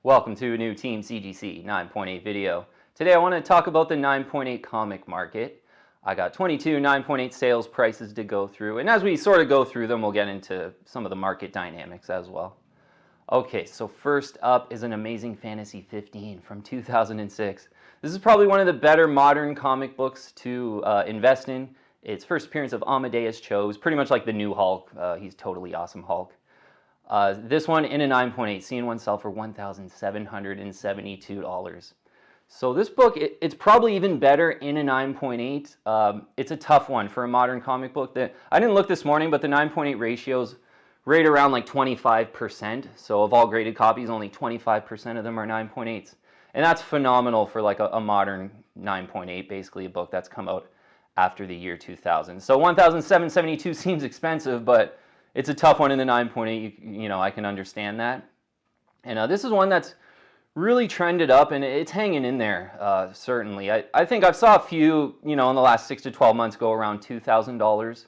Welcome to a new Team CGC 9.8 video. Today I want to talk about the 9.8 comic market. I got 22 9.8 sales prices to go through, and as we sort of go through them, we'll get into some of the market dynamics as well. Okay, so first up is an Amazing Fantasy 15 from 2006. This is probably one of the better modern comic books to invest in. Its first appearance of Amadeus Cho is pretty much like the new Hulk. He's totally awesome Hulk. This one in a 9.8, seeing one sell for $1,772. So this book, it's probably even better in a 9.8. It's a tough one for a modern comic book. I didn't look this morning, but the 9.8 ratio's right around like 25%. So of all graded copies, only 25% of them are 9.8s. And that's phenomenal for like a modern 9.8, basically a book that's come out after the year 2000. So $1,772 seems expensive, but it's a tough one in the 9.8. You know, I can understand that. And this is one that's really trended up, and it's hanging in there, certainly. I think I've saw a few, in the last 6 to 12 months go around $2,000.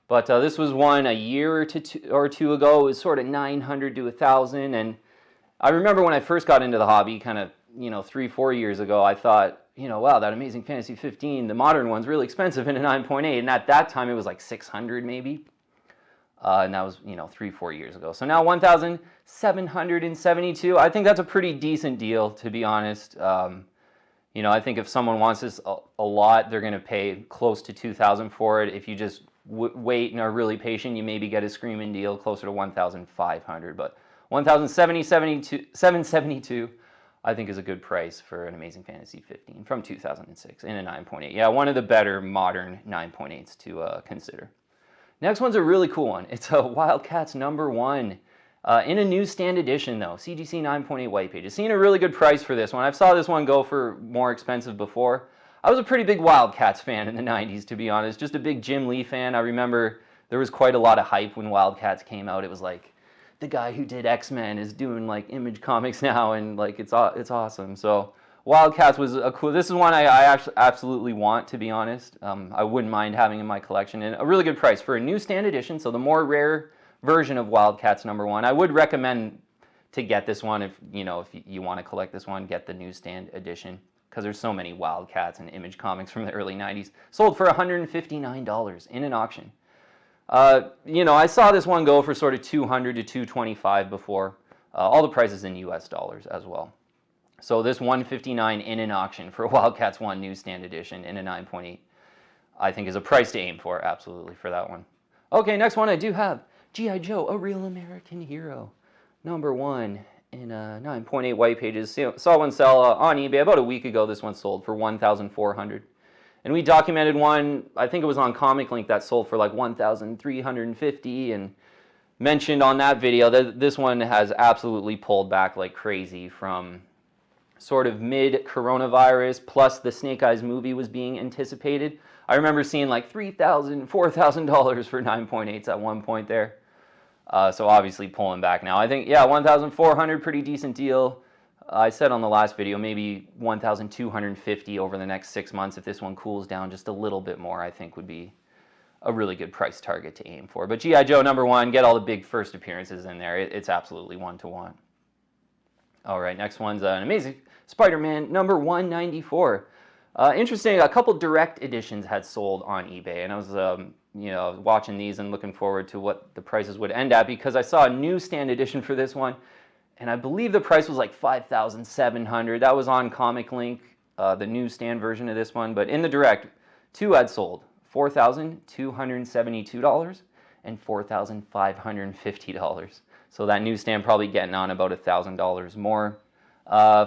But this was one a year or two ago. It was sort of $900 to $1,000. And I remember when I first got into the hobby, kind of, 3-4 years ago, I thought, wow, that Amazing Fantasy 15, the modern one's really expensive in a 9.8. And at that time, it was like $600 maybe. And that was, 3-4 years ago. So now $1,772. I think that's a pretty decent deal, to be honest. I think if someone wants this a lot, they're going to pay close to $2,000 for it. If you just wait and are really patient, you maybe get a screaming deal closer to $1,500. But $1,772, I think, is a good price for an Amazing Fantasy 15 from 2006 in a 9.8. Yeah, one of the better modern 9.8s to consider. Next one's a really cool one. It's a Wildcats #1 in a newsstand edition, though. CGC 9.8 white pages. Seeing a really good price for this one. I've saw this one go for more expensive before. I was a pretty big Wildcats fan in the 90s, to be honest. Just a big Jim Lee fan. I remember there was quite a lot of hype when Wildcats came out. It was like, the guy who did X-Men is doing like Image Comics now, and like it's awesome. So Wildcats was a cool. This is one I actually absolutely want, to be honest. I wouldn't mind having in my collection, and a really good price for a newsstand edition. So the more rare version of Wildcats #1. I would recommend to get this one if you want to collect this one, get the newsstand edition, because there's so many Wildcats and Image Comics from the early 90s. Sold for $159 in an auction. I saw this one go for sort of $200 to $225 before. All the prices in US dollars as well. So this $159 in an auction for Wildcats 1 newsstand edition in a 9.8, I think, is a price to aim for, absolutely, for that one. Okay, next one I do have G.I. Joe, A Real American Hero, #1 in 9.8 white pages. Saw one sell on eBay about a week ago. This one sold for $1,400. And we documented one, I think it was on Comic Link, that sold for like $1,350, and mentioned on that video that this one has absolutely pulled back like crazy from sort of mid-coronavirus, plus the Snake Eyes movie was being anticipated. I remember seeing like $3,000, $4,000 for 9.8s at one point there. So obviously pulling back now. I think, yeah, $1,400, pretty decent deal. I said on the last video, maybe $1,250 over the next 6 months. If this one cools down just a little bit more, I think would be a really good price target to aim for. But G.I. Joe #1, get all the big first appearances in there. It's absolutely one to want. All right, next one's an Amazing SpiderMan #194. Interesting, a couple direct editions had sold on eBay, and I was watching these and looking forward to what the prices would end at, because I saw a newsstand edition for this one, and I believe the price was like $5,700. That was on Comic Link, the newsstand version of this one, but in the direct, two had sold, $4,272 and $4,550. So that newsstand probably getting on about $1,000 more.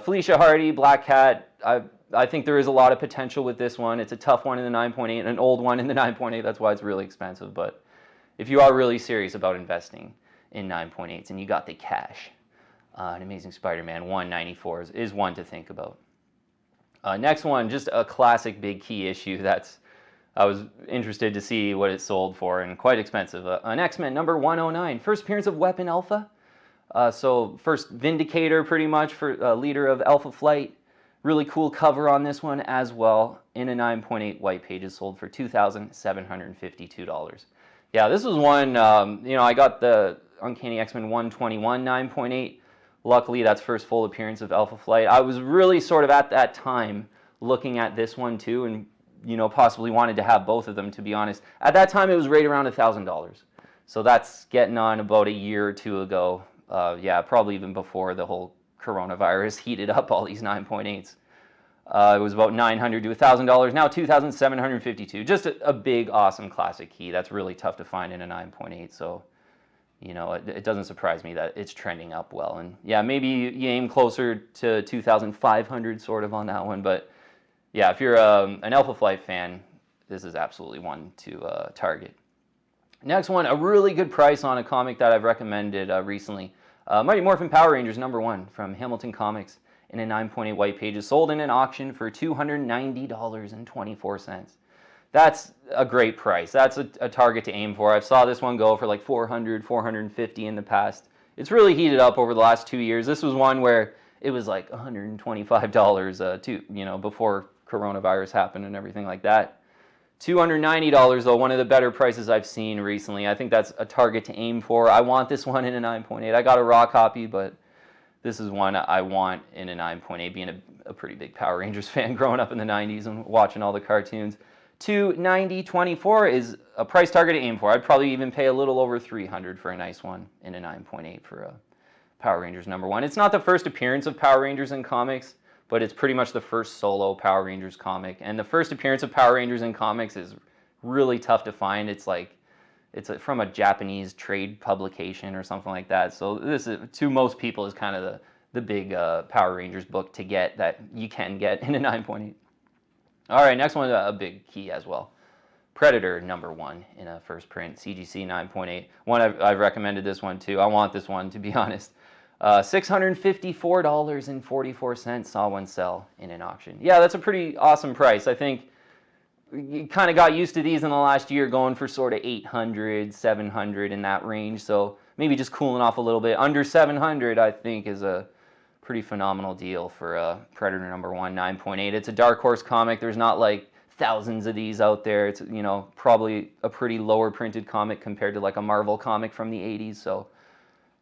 Felicia Hardy, Black Cat, I think there is a lot of potential with this one. It's a tough one in the 9.8, an old one in the 9.8. That's why it's really expensive. But if you are really serious about investing in 9.8s and you got the cash, an Amazing Spider-Man 194 is one to think about. Next one, just a classic big key issue I was interested to see what it sold for, and quite expensive. An X-Men #109, first appearance of Weapon Alpha. So first Vindicator, pretty much, for leader of Alpha Flight. Really cool cover on this one as well. In a 9.8 white pages, sold for $2,752. Yeah, this was one, I got the Uncanny X-Men 121 9.8 Luckily, that's first full appearance of Alpha Flight. I was really sort of at that time looking at this one too, and possibly wanted to have both of them, to be honest. At that time, it was right around $1,000. So that's getting on about a year or two ago. Yeah, probably even before the whole coronavirus heated up all these 9.8s. It was about $900 to $1,000. Now $2,752. Just a big, awesome classic key. That's really tough to find in a 9.8. So, it doesn't surprise me that it's trending up well. And yeah, maybe you aim closer to 2,500 sort of on that one. But yeah, if you're an Alpha Flight fan, this is absolutely one to target. Next one, a really good price on a comic that I've recommended recently. Mighty Morphin Power Rangers #1 from Hamilton Comics in a 9.8 white pages, sold in an auction for $290.24. That's a great price. That's a target to aim for. I've saw this one go for like $400, $450 in the past. It's really heated up over the last 2 years. This was one where it was like $125 before coronavirus happened and everything like that. $290 though, one of the better prices I've seen recently. I think that's a target to aim for. I want this one in a 9.8. I got a raw copy, but this is one I want in a 9.8, being a pretty big Power Rangers fan growing up in the 90s and watching all the cartoons. $290.24 is a price target to aim for. I'd probably even pay a little over $300 for a nice one in a 9.8 for a Power Rangers #1. It's not the first appearance of Power Rangers in comics, but it's pretty much the first solo Power Rangers comic. And the first appearance of Power Rangers in comics is really tough to find. It's from a Japanese trade publication or something like that. So this is, to most people, is kind of the big Power Rangers book to get that you can get in a 9.8. All right, next one, a big key as well. Predator #1 in a first print, CGC 9.8. One I've recommended this one too. I want this one, to be honest. $654.44 saw one sell in an auction. Yeah, that's a pretty awesome price. I think you kind of got used to these in the last year, going for sort of $800, $700 in that range. So maybe just cooling off a little bit. Under $700, I think, is a pretty phenomenal deal for Predator #1 9.8. It's a Dark Horse comic. There's not like thousands of these out there. It's probably a pretty lower printed comic compared to like a Marvel comic from the 80s. So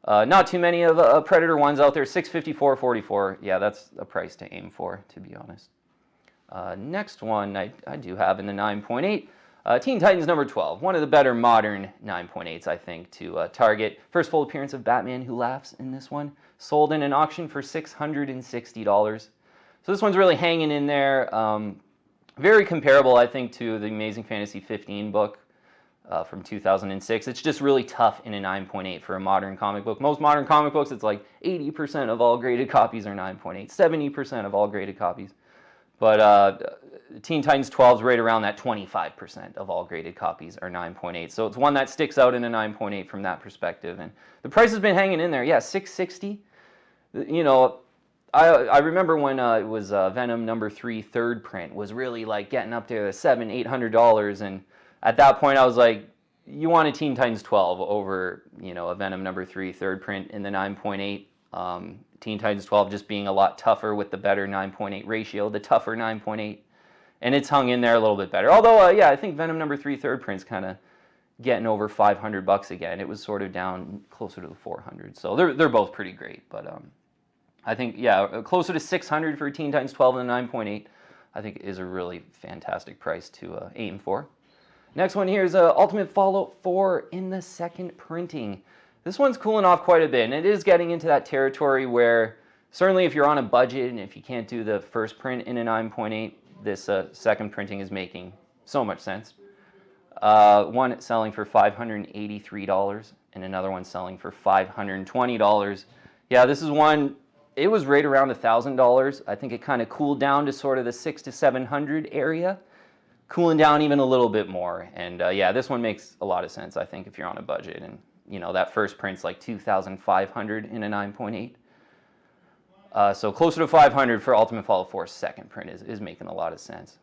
not too many of Predator ones out there. $654.44. Yeah, that's a price to aim for, to be honest. Next one I do have in the 9.8. Teen Titans #12. One of the better modern 9.8s, I think, to target. First full appearance of Batman Who Laughs in this one. Sold in an auction for $660. So this one's really hanging in there. Very comparable, I think, to the Amazing Fantasy 15 book from 2006. It's just really tough in a 9.8 for a modern comic book. Most modern comic books, it's like 80% of all graded copies are 9.8, 70% of all graded copies. But Teen Titans 12 is right around that 25% of all graded copies are 9.8. So it's one that sticks out in a 9.8 from that perspective. And the price has been hanging in there. Yeah, $660. I remember when it was Venom #3 third print was really like getting up to $700, $800. And at that point I was like, you want a Teen Titans 12 over, a Venom #3 third print in the 9.8. Teen Titans 12 just being a lot tougher with the better 9.8 ratio, the tougher 9.8. And it's hung in there a little bit better. Although, yeah, I think Venom #3 third print's kind of getting over $500 again. It was sort of down closer to the 400. So they're both pretty great. But I think, yeah, closer to $600 for Teen Titans 12 and the 9.8, I think is a really fantastic price to aim for. Next one here is Ultimate Fallout 4 in the second printing. This one's cooling off quite a bit, and it is getting into that territory where certainly if you're on a budget and if you can't do the first print in a 9.8, this second printing is making so much sense. One selling for $583 and another one selling for $520. Yeah, this is one, it was right around $1,000. I think it kind of cooled down to sort of the $600 to $700 area, cooling down even a little bit more. And yeah, this one makes a lot of sense, I think, if you're on a budget. And that first print's like $2,500 in a 9.8. So closer to $500 for Ultimate Fallout 4's second print is making a lot of sense.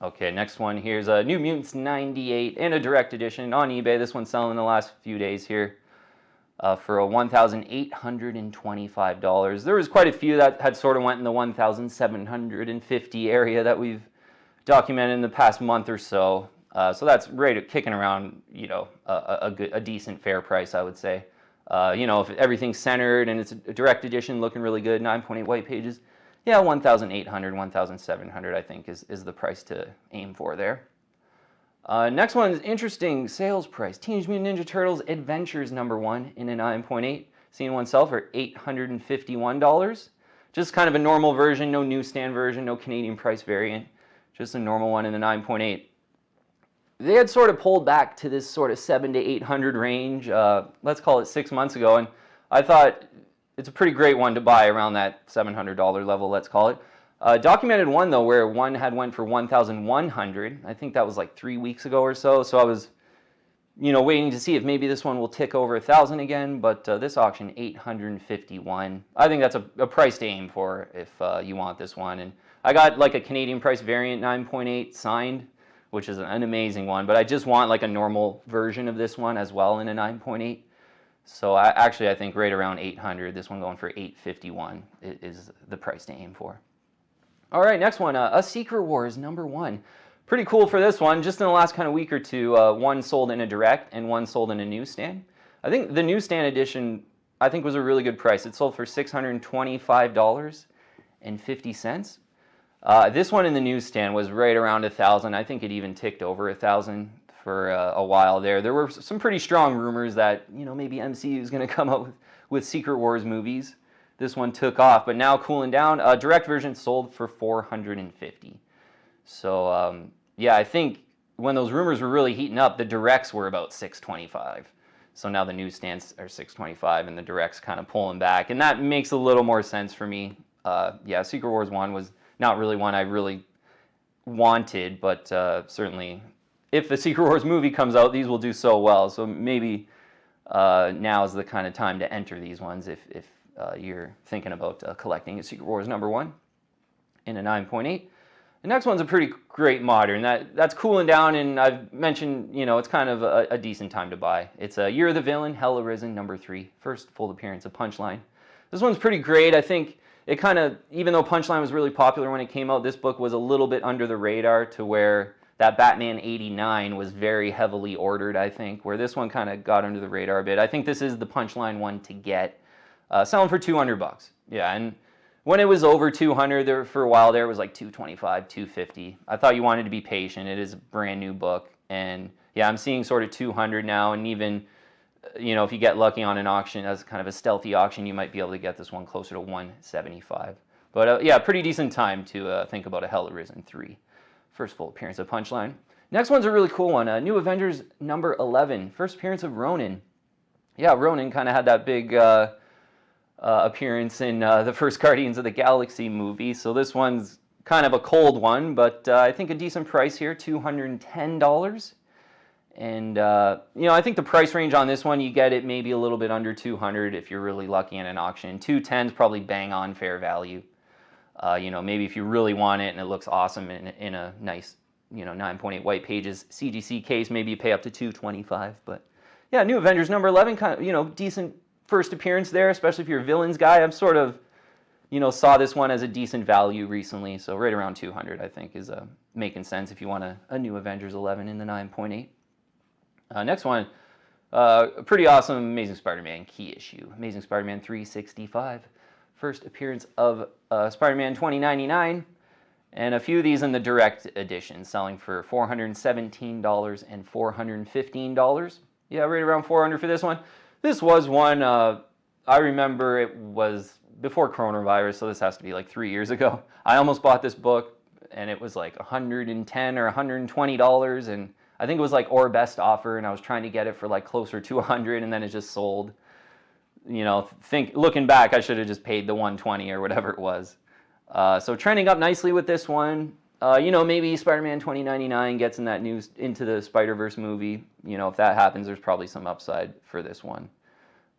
Okay, next one here's a New Mutants 98 in a direct edition on eBay. This one's selling in the last few days here for a $1,825. There was quite a few that had sort of went in the $1,750 area that we've documented in the past month or so. So that's right at kicking around, a decent fair price, I would say. You know, if everything's centered and it's a direct edition looking really good, 9.8 white pages, yeah, 1,800, 1,700 I think is the price to aim for there. Next one is interesting sales price. Teenage Mutant Ninja Turtles Adventures #1 in a 9.8. Seeing one sell for $851. Just kind of a normal version, no newsstand version, no Canadian price variant. Just a normal one in the 9.8. They had sort of pulled back to this sort of 700 to 800 range, let's call it 6 months ago, and I thought it's a pretty great one to buy around that $700 level, let's call it. Documented one though where one had went for 1,100. I think that was like 3 weeks ago or so. So I was, you know, waiting to see if maybe this one will tick over 1,000 again. But this auction, 851. I think that's a price to aim for if you want this one. And I got like a Canadian price variant 9.8 signed, which is an amazing one. But I just want like a normal version of this one as well in a 9.8. So I think right around 800. This one going for 851 is the price to aim for. All right, next one, A Secret Wars #1. Pretty cool for this one. Just in the last kind of week or two, one sold in a direct and one sold in a newsstand. I think the newsstand edition, I think, was a really good price. It sold for $625.50. This one in the newsstand was right around 1,000. I think it even ticked over 1,000 for a while there. There were some pretty strong rumors that, you know, maybe MCU is going to come up with Secret Wars movies. This one took off, but now cooling down. Direct version sold for $450. So yeah, I think when those rumors were really heating up, the directs were about $625. So now the newsstands are $625, and the directs kind of pulling back, and that makes a little more sense for me. Yeah, Secret Wars 1 was not really one I really wanted, but certainly if the Secret Wars movie comes out, these will do so well. So maybe now is the kind of time to enter these ones if you're thinking about collecting a Secret Wars #1 in a 9.8. The next one's a pretty great modern. That's cooling down, and I've mentioned, you know, it's kind of a decent time to buy. It's Year of the Villain, Hell Arisen #3, first full appearance of Punchline. This one's pretty great. I think it kind of, even though Punchline was really popular when it came out, this book was a little bit under the radar to where that Batman '89 was very heavily ordered, I think, where this one kind of got under the radar a bit. I think this is the Punchline one to get. Selling for $200. Yeah, and when it was over 200 there for a while there, it was like 225, 250. I thought you wanted to be patient. It is a brand new book, and yeah, I'm seeing sort of 200 now, and even, you know, if you get lucky on an auction as kind of a stealthy auction, you might be able to get this one closer to 175. But yeah, pretty decent time to think about a Hell Arisen 3, first full appearance of Punchline. Next one's a really cool one. New Avengers #11, first appearance of Ronin. Yeah, Ronin kind of had that big appearance in the first Guardians of the Galaxy movie. So this one's kind of a cold one, but I think a decent price here, $210. And, you know, I think the price range on this one, you get it maybe a little bit under 200 if you're really lucky in an auction. 210 is probably bang on fair value. You know, maybe if you really want it and it looks awesome in a nice, you know, 9.8 white pages CGC case, maybe you pay up to 225. But yeah, New Avengers #11, kind of, you know, decent first appearance there, especially if you're a villains guy. I've sort of, you know, saw this one as a decent value recently, so right around 200 I think is making sense if you want a New Avengers 11 in the 9.8. Next one, a pretty awesome Amazing Spider-Man key issue, Amazing Spider-Man 365, first appearance of Spider-Man 2099, and a few of these in the direct edition, selling for $417 and $415. Yeah, right around 400 for this one. This was one, I remember it was before coronavirus, so this has to be like 3 years ago. I almost bought this book, and it was like $110 or $120, and I think it was like or best offer, and I was trying to get it for like closer to 100, and then it just sold. You know, looking back, I should have just paid the 120 or whatever it was. So trending up nicely with this one. You know, maybe Spider-Man 2099 gets in that news into the Spider-Verse movie. You know, if that happens, there's probably some upside for this one.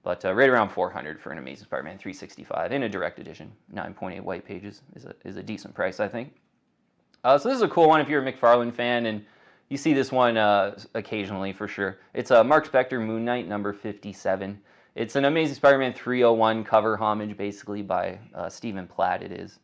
But right around 400 for an Amazing Spider-Man 365 in a direct edition, 9.8 white pages is a decent price, I think. So this is a cool one if you're a McFarlane fan, and you see this one occasionally for sure. It's Mark Spector Moon Knight #57. It's an Amazing Spider-Man 301 cover homage, basically, by Stephen Platt, it is.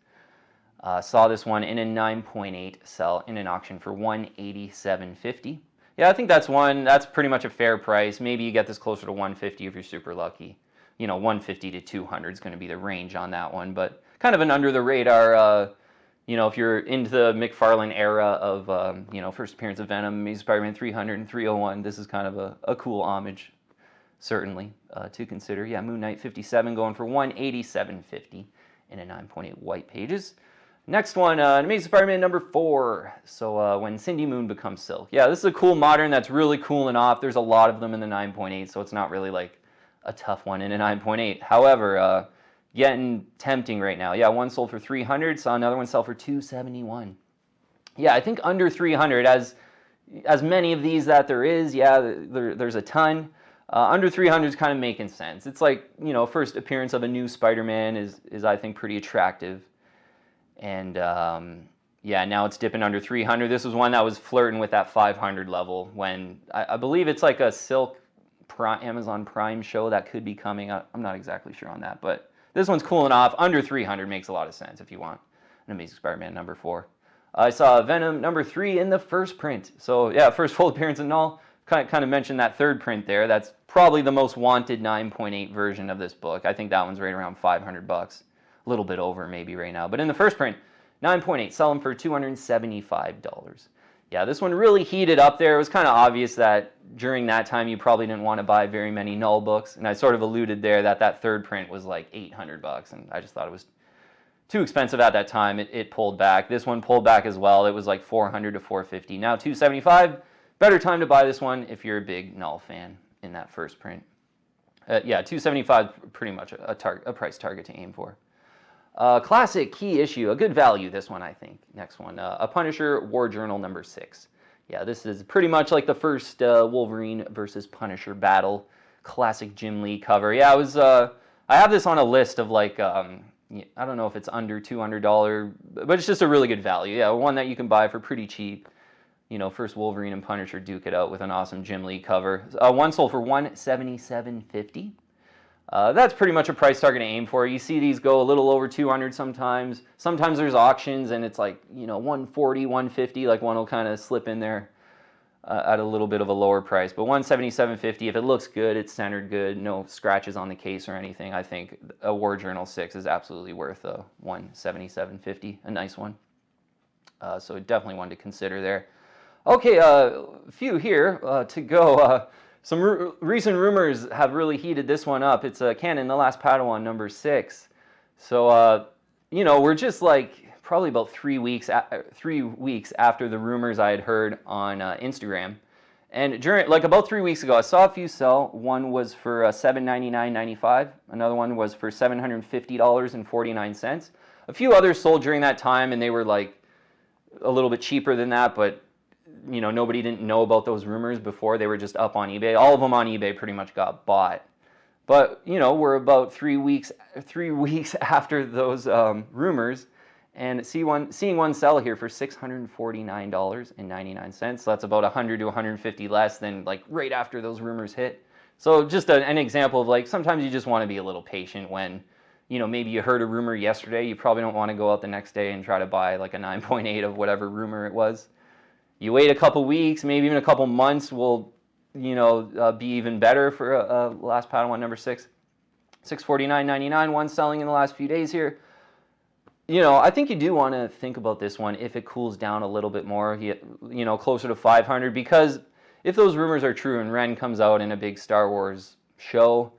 Saw this one in a 9.8 sell in an auction for $187.50. Yeah, I think that's one. That's pretty much a fair price. Maybe you get this closer to 150 if you're super lucky. 150 to 200 is going to be the range on that one, but kind of an under the radar. If you're into the McFarlane era of, first appearance of Venom, Amazing Spider-Man 300 and 301, this is kind of a cool homage, certainly, to consider. Yeah, Moon Knight 57 going for $187.50 in a 9.8 white pages. Next one, Amazing Spider-Man number 4. So when Cindy Moon becomes Silk. Yeah, this is a cool modern that's really cooling off. There's a lot of them in the 9.8, so it's not really like a tough one in a 9.8. However, getting tempting right now. Yeah, one sold for 300, saw another one sell for 271. Yeah, I think under 300, as many of these that there is, yeah, there's a ton. Under 300 is kind of making sense. It's like, first appearance of a new Spider-Man is I think pretty attractive. And yeah, now it's dipping under 300. This was one that was flirting with that 500 level when I believe it's like a Silk Amazon Prime show that could be coming. I'm not exactly sure on that, but this one's cooling off. Under 300 makes a lot of sense if you want an Amazing Spider-Man number 4. I saw Venom number 3 in the first print. So yeah, first full appearance and all. Kind of mentioned that third print there. That's probably the most wanted 9.8 version of this book. I think that one's right around $500. A little bit over maybe right now. But in the first print, 9.8, sell them for $275. Yeah, this one really heated up there. It was kind of obvious that during that time you probably didn't want to buy very many null books. And I sort of alluded there that third print was like $800. And I just thought it was too expensive at that time. It pulled back. This one pulled back as well. It was like $400 to $450. Now $275. Better time to buy this one if you're a big null fan in that first print. Yeah, $275 pretty much a price target to aim for. Classic key issue, a good value, this one, I think. Next one, a Punisher War Journal number 6. Yeah, this is pretty much like the first Wolverine versus Punisher battle. Classic Jim Lee cover. Yeah, I have this on a list of like, I don't know if it's under $200, but it's just a really good value. Yeah, one that you can buy for pretty cheap. First Wolverine and Punisher duke it out with an awesome Jim Lee cover. One sold for $177.50. That's pretty much a price target to aim for. You see these go a little over 200 sometimes. Sometimes there's auctions and it's like, 140, 150, like one will kind of slip in there at a little bit of a lower price. But $177.50, if it looks good, it's centered good, no scratches on the case or anything, I think a War Journal 6 is absolutely worth $177.50, a nice one. So definitely one to consider there. Okay, a few here to go. Some recent rumors have really heated this one up. It's Canon, The Last Padawan, number 6. So, we're just like probably about 3 weeks after the rumors I had heard on Instagram. And during, like about 3 weeks ago, I saw a few sell. One was for $799.95. Another one was for $750.49. A few others sold during that time, and they were like a little bit cheaper than that, but nobody didn't know about those rumors before. They were just up on eBay. All of them on eBay pretty much got bought. But, we're about 3 weeks after those rumors, and seeing one sell here for $649.99. So that's about $100 to $150 less than like right after those rumors hit. So just an example of like, sometimes you just want to be a little patient when, maybe you heard a rumor yesterday. You probably don't want to go out the next day and try to buy like a 9.8 of whatever rumor it was. You wait a couple weeks, maybe even a couple months will, be even better for Last Padawan number 6. $649.99, one selling in the last few days here. I think you do want to think about this one if it cools down a little bit more, closer to 500, because if those rumors are true and Ren comes out in a big Star Wars show,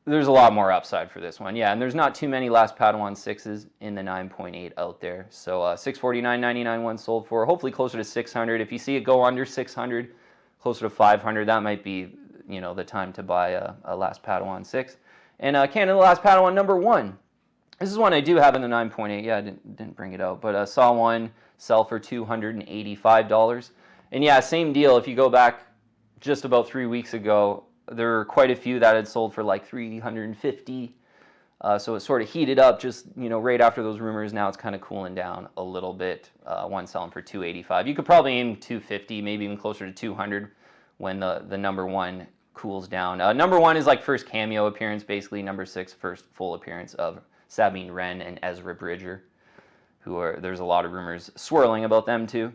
there's a lot more upside for this one. Yeah, and there's not too many Last Padawan 6s in the 9.8 out there. So $649.99 one sold for, hopefully closer to 600. If you see it go under 600, closer to 500, that might be, the time to buy a Last Padawan 6. And Canon, The Last Padawan number 1. This is one I do have in the 9.8. Yeah, I didn't bring it out, but saw one sell for $285. And yeah, same deal. If you go back just about 3 weeks ago, there were quite a few that had sold for like $350. So it sort of heated up just, right after those rumors. Now it's kind of cooling down a little bit. One selling for $285. You could probably aim $250, maybe even closer to $200 when the number 1 cools down. Number 1 is like first cameo appearance, basically. Number 6, first full appearance of Sabine Wren and Ezra Bridger, there's a lot of rumors swirling about them too.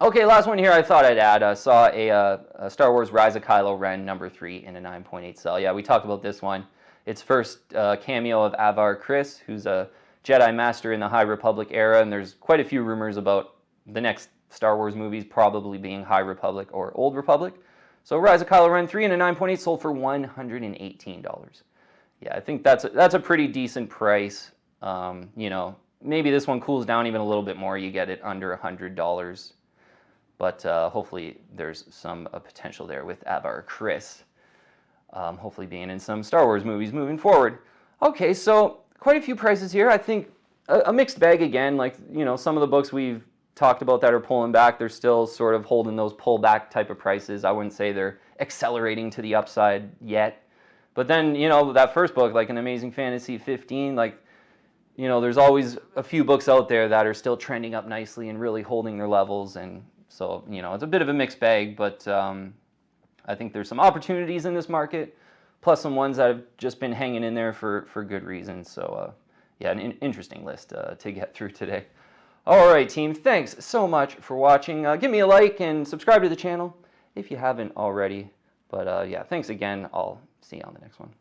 Okay, last one here I thought I'd add. I saw a Star Wars Rise of Kylo Ren #3 in a 9.8 cell. Yeah, we talked about this one. It's first cameo of Avar Kriss, who's a Jedi Master in the High Republic era, and there's quite a few rumors about the next Star Wars movies probably being High Republic or Old Republic. So Rise of Kylo Ren 3 in a 9.8 sold for $118. Yeah, I think that's a pretty decent price. You know, maybe this one cools down even a little bit more. You get it under $100. But hopefully there's some potential there with Avar Kriss. Hopefully being in some Star Wars movies moving forward. Okay, so quite a few prices here. I think a mixed bag again. Like, you know, some of the books we've talked about that are pulling back, they're still sort of holding those pullback type of prices. I wouldn't say they're accelerating to the upside yet. But then, you know, that first book, like An Amazing Fantasy 15, like, you know, there's always a few books out there that are still trending up nicely and really holding their levels. And so, you know, it's a bit of a mixed bag, but I think there's some opportunities in this market, plus some ones that have just been hanging in there for good reasons. So, yeah, an interesting list to get through today. All right, team, thanks so much for watching. Give me a like and subscribe to the channel if you haven't already. But, yeah, thanks again. I'll see you on the next one.